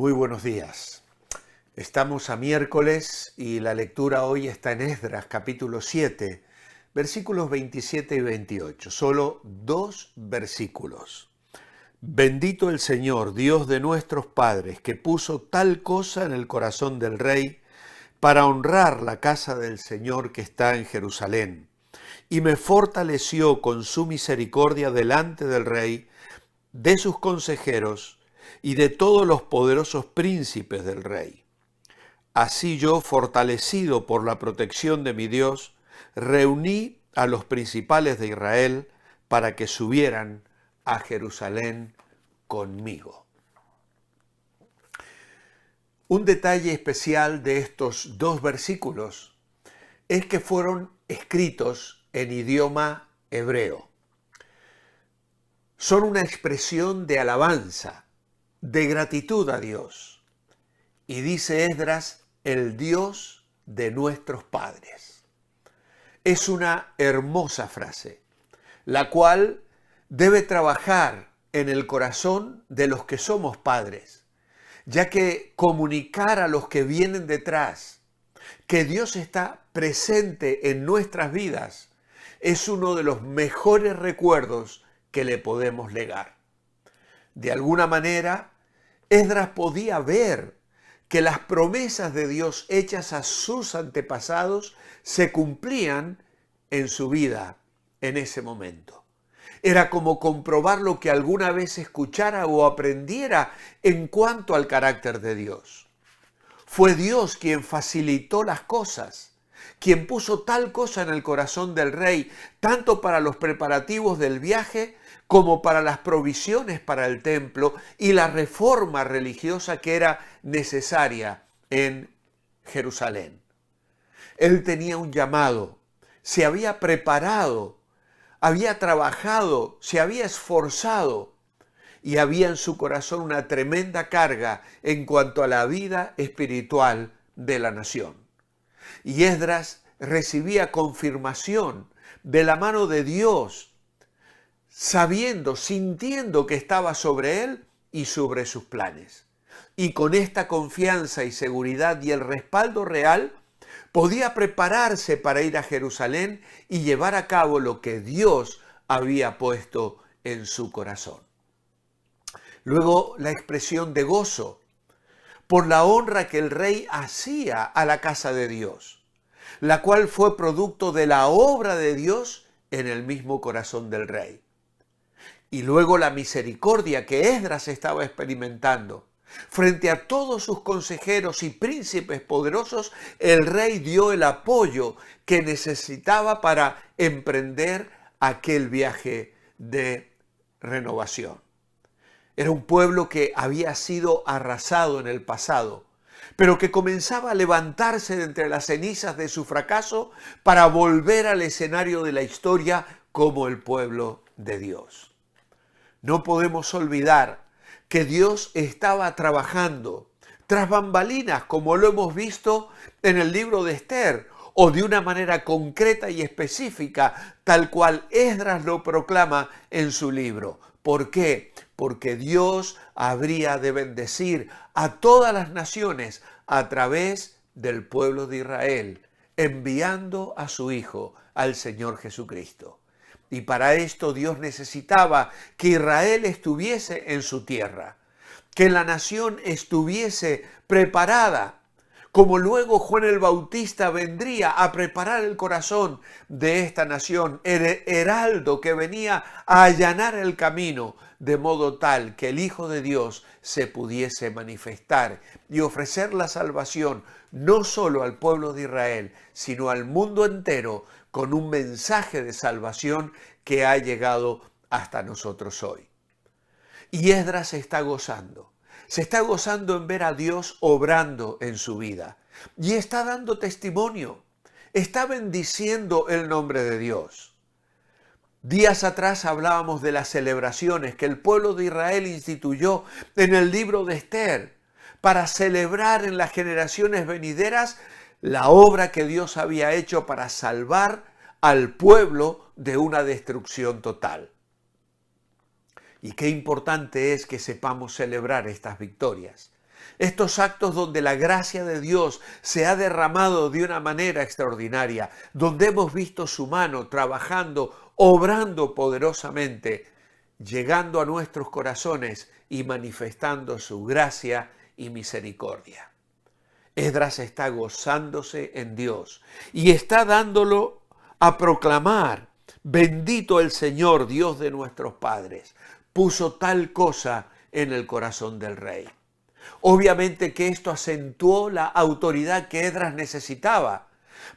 Muy buenos días. Estamos a miércoles y la lectura hoy está en Esdras, capítulo 7, versículos 27 y 28. Solo 2 versículos. Bendito el Señor, Dios de nuestros padres, que puso tal cosa en el corazón del rey para honrar la casa del Señor que está en Jerusalén, y me fortaleció con su misericordia delante del rey, de sus consejeros y de todos los poderosos príncipes del rey. Así yo, fortalecido por la protección de mi Dios, reuní a los principales de Israel para que subieran a Jerusalén conmigo. Un detalle especial de estos 2 versículos es que fueron escritos en idioma hebreo. Son una expresión de alabanza, de gratitud a Dios. Y dice Esdras, el Dios de nuestros padres. Es una hermosa frase, la cual debe trabajar en el corazón de los que somos padres, ya que comunicar a los que vienen detrás que Dios está presente en nuestras vidas es uno de los mejores recuerdos que le podemos legar. De alguna manera, Esdras podía ver que las promesas de Dios hechas a sus antepasados se cumplían en su vida en ese momento. Era como comprobar lo que alguna vez escuchara o aprendiera en cuanto al carácter de Dios. Fue Dios quien facilitó las cosas, quien puso tal cosa en el corazón del rey, tanto para los preparativos del viaje como para las provisiones para el templo y la reforma religiosa que era necesaria en Jerusalén. Él tenía un llamado, se había preparado, había trabajado, se había esforzado y había en su corazón una tremenda carga en cuanto a la vida espiritual de la nación. Y Esdras recibía confirmación de la mano de Dios, sabiendo, sintiendo que estaba sobre él y sobre sus planes. Y con esta confianza y seguridad y el respaldo real, podía prepararse para ir a Jerusalén y llevar a cabo lo que Dios había puesto en su corazón. Luego la expresión de gozo por la honra que el rey hacía a la casa de Dios, la cual fue producto de la obra de Dios en el mismo corazón del rey. Y luego la misericordia que Esdras estaba experimentando. Frente a todos sus consejeros y príncipes poderosos, el rey dio el apoyo que necesitaba para emprender aquel viaje de renovación. Era un pueblo que había sido arrasado en el pasado, pero que comenzaba a levantarse de entre las cenizas de su fracaso para volver al escenario de la historia como el pueblo de Dios. No podemos olvidar que Dios estaba trabajando tras bambalinas, como lo hemos visto en el libro de Esther, o de una manera concreta y específica, tal cual Esdras lo proclama en su libro. ¿Por qué? Porque Dios habría de bendecir a todas las naciones a través del pueblo de Israel, enviando a su Hijo, al Señor Jesucristo. Y para esto Dios necesitaba que Israel estuviese en su tierra, que la nación estuviese preparada, como luego Juan el Bautista vendría a preparar el corazón de esta nación, el heraldo que venía a allanar el camino, de modo tal que el Hijo de Dios se pudiese manifestar y ofrecer la salvación no solo al pueblo de Israel, sino al mundo entero, con un mensaje de salvación que ha llegado hasta nosotros hoy. Y Esdras se está gozando en ver a Dios obrando en su vida. Y está dando testimonio, está bendiciendo el nombre de Dios. Días atrás hablábamos de las celebraciones que el pueblo de Israel instituyó en el libro de Esther para celebrar en las generaciones venideras la obra que Dios había hecho para salvar al pueblo de una destrucción total. Y qué importante es que sepamos celebrar estas victorias. Estos actos donde la gracia de Dios se ha derramado de una manera extraordinaria, donde hemos visto su mano trabajando, obrando poderosamente, llegando a nuestros corazones y manifestando su gracia y misericordia. Esdras está gozándose en Dios y está dándolo a proclamar: bendito el Señor, Dios de nuestros padres, puso tal cosa en el corazón del rey. Obviamente que esto acentuó la autoridad que Esdras necesitaba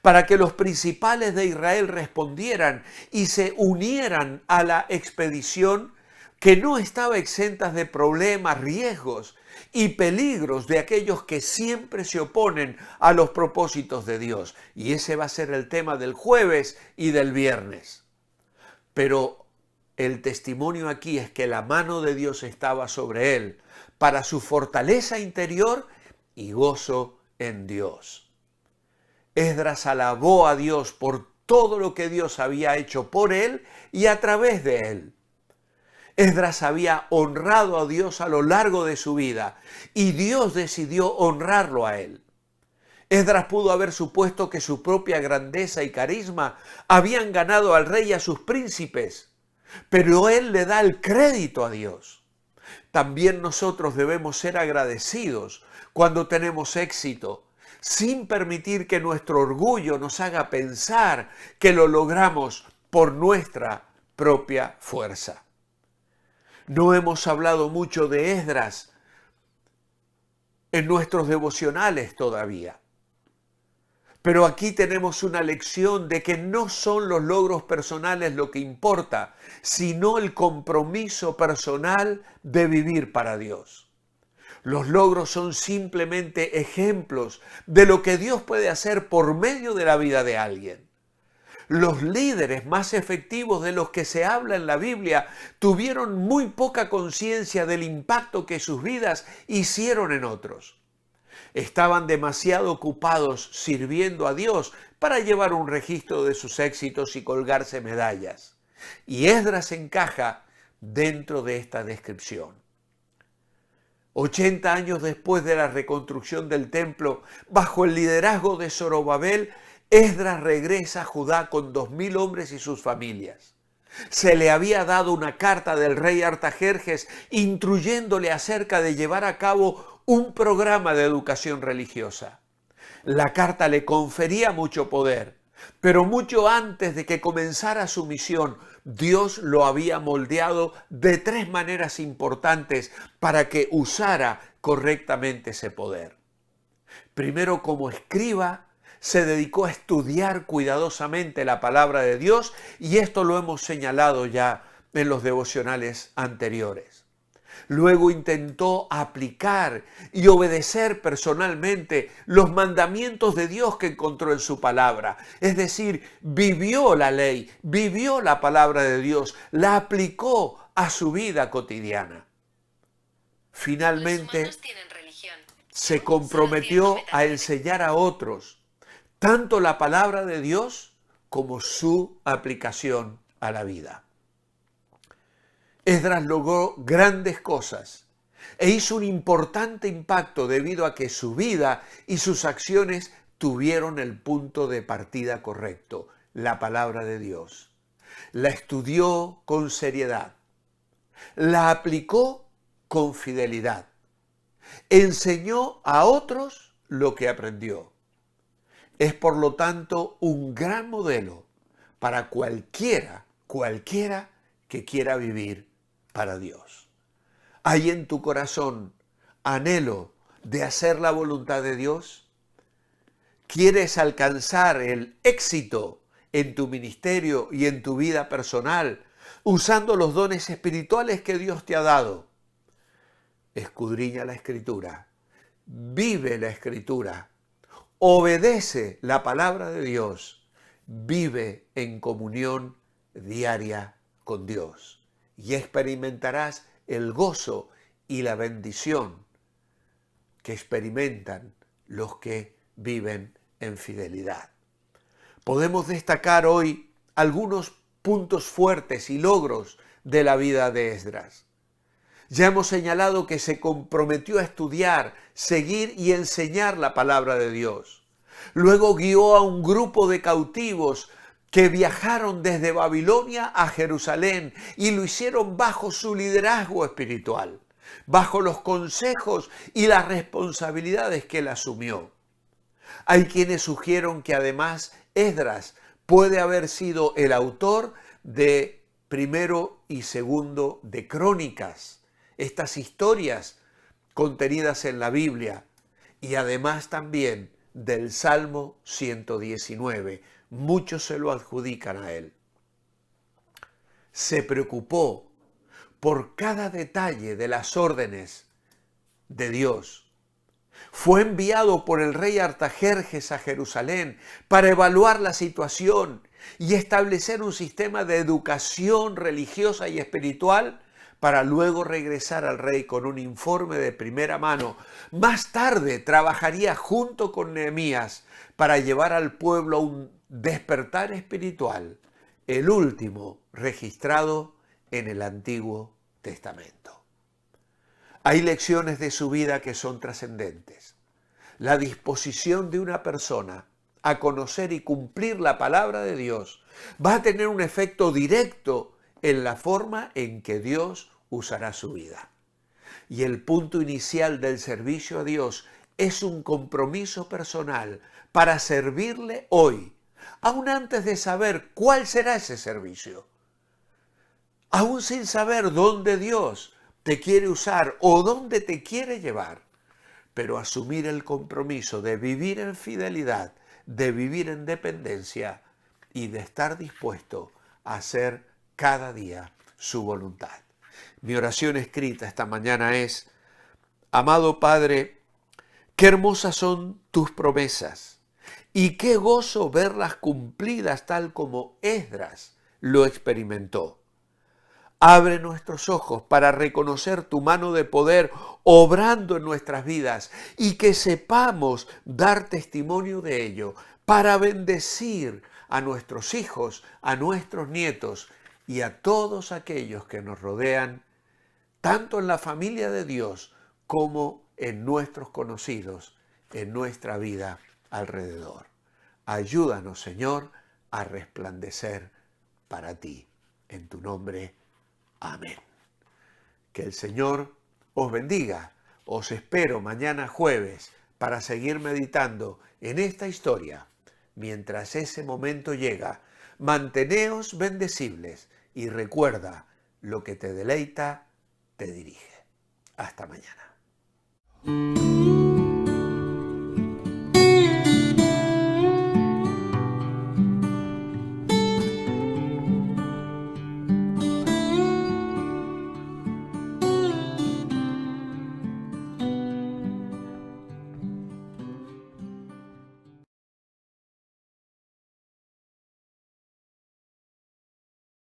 para que los principales de Israel respondieran y se unieran a la expedición, que no estaba exenta de problemas, riesgos y peligros de aquellos que siempre se oponen a los propósitos de Dios. Y ese va a ser el tema del jueves y del viernes. Pero el testimonio aquí es que la mano de Dios estaba sobre él para su fortaleza interior y gozo en Dios. Esdras alabó a Dios por todo lo que Dios había hecho por él y a través de él. Esdras había honrado a Dios a lo largo de su vida y Dios decidió honrarlo a él. Esdras pudo haber supuesto que su propia grandeza y carisma habían ganado al rey y a sus príncipes, pero él le da el crédito a Dios. También nosotros debemos ser agradecidos cuando tenemos éxito, sin permitir que nuestro orgullo nos haga pensar que lo logramos por nuestra propia fuerza. No hemos hablado mucho de Esdras en nuestros devocionales todavía. Pero aquí tenemos una lección de que no son los logros personales lo que importa, sino el compromiso personal de vivir para Dios. Los logros son simplemente ejemplos de lo que Dios puede hacer por medio de la vida de alguien. Los líderes más efectivos de los que se habla en la Biblia tuvieron muy poca conciencia del impacto que sus vidas hicieron en otros. Estaban demasiado ocupados sirviendo a Dios para llevar un registro de sus éxitos y colgarse medallas. Y Esdras encaja dentro de esta descripción. 80 años después de la reconstrucción del templo, bajo el liderazgo de Zorobabel, Esdras regresa a Judá con 2000 hombres y sus familias. Se le había dado una carta del rey Artajerjes instruyéndole acerca de llevar a cabo un programa de educación religiosa. La carta le confería mucho poder, pero mucho antes de que comenzara su misión, Dios lo había moldeado de 3 maneras importantes para que usara correctamente ese poder. Primero, como escriba, se dedicó a estudiar cuidadosamente la palabra de Dios, y esto lo hemos señalado ya en los devocionales anteriores. Luego intentó aplicar y obedecer personalmente los mandamientos de Dios que encontró en su palabra. Es decir, vivió la ley, vivió la palabra de Dios, la aplicó a su vida cotidiana. Finalmente, se comprometió a enseñar a otros tanto la palabra de Dios como su aplicación a la vida. Esdras logró grandes cosas e hizo un importante impacto debido a que su vida y sus acciones tuvieron el punto de partida correcto, la palabra de Dios. La estudió con seriedad, la aplicó con fidelidad, enseñó a otros lo que aprendió. Es por lo tanto un gran modelo para cualquiera que quiera vivir para Dios. ¿Hay en tu corazón anhelo de hacer la voluntad de Dios? ¿Quieres alcanzar el éxito en tu ministerio y en tu vida personal usando los dones espirituales que Dios te ha dado? Escudriña la Escritura, vive la Escritura, obedece la palabra de Dios, vive en comunión diaria con Dios. Y experimentarás el gozo y la bendición que experimentan los que viven en fidelidad. Podemos destacar hoy algunos puntos fuertes y logros de la vida de Esdras. Ya hemos señalado que se comprometió a estudiar, seguir y enseñar la palabra de Dios. Luego guió a un grupo de cautivos que viajaron desde Babilonia a Jerusalén y lo hicieron bajo su liderazgo espiritual, bajo los consejos y las responsabilidades que él asumió. Hay quienes sugieren que además Esdras puede haber sido el autor de Primero y Segundo de Crónicas, estas historias contenidas en la Biblia, y además también del Salmo 119. Muchos se lo adjudican a él. Se preocupó por cada detalle de las órdenes de Dios. Fue enviado por el rey Artajerjes a Jerusalén para evaluar la situación y establecer un sistema de educación religiosa y espiritual para luego regresar al rey con un informe de primera mano. Más tarde trabajaría junto con Nehemías para llevar al pueblo a un despertar espiritual, el último registrado en el Antiguo Testamento. Hay lecciones de su vida que son trascendentes. La disposición de una persona a conocer y cumplir la palabra de Dios va a tener un efecto directo en la forma en que Dios usará su vida. Y el punto inicial del servicio a Dios es un compromiso personal para servirle hoy, aún antes de saber cuál será ese servicio. Aún sin saber dónde Dios te quiere usar o dónde te quiere llevar, pero asumir el compromiso de vivir en fidelidad, de vivir en dependencia y de estar dispuesto a hacer cada día su voluntad. Mi oración escrita esta mañana es: amado Padre, qué hermosas son tus promesas y qué gozo verlas cumplidas tal como Esdras lo experimentó. Abre nuestros ojos para reconocer tu mano de poder obrando en nuestras vidas y que sepamos dar testimonio de ello para bendecir a nuestros hijos, a nuestros nietos y a todos aquellos que nos rodean, tanto en la familia de Dios como en nuestros conocidos, en nuestra vida alrededor. Ayúdanos, Señor, a resplandecer para ti. En tu nombre, amén. Que el Señor os bendiga. Os espero mañana jueves para seguir meditando en esta historia. Mientras ese momento llega, manteneos bendecibles y recuerda, lo que te deleita, te dirige. Hasta mañana.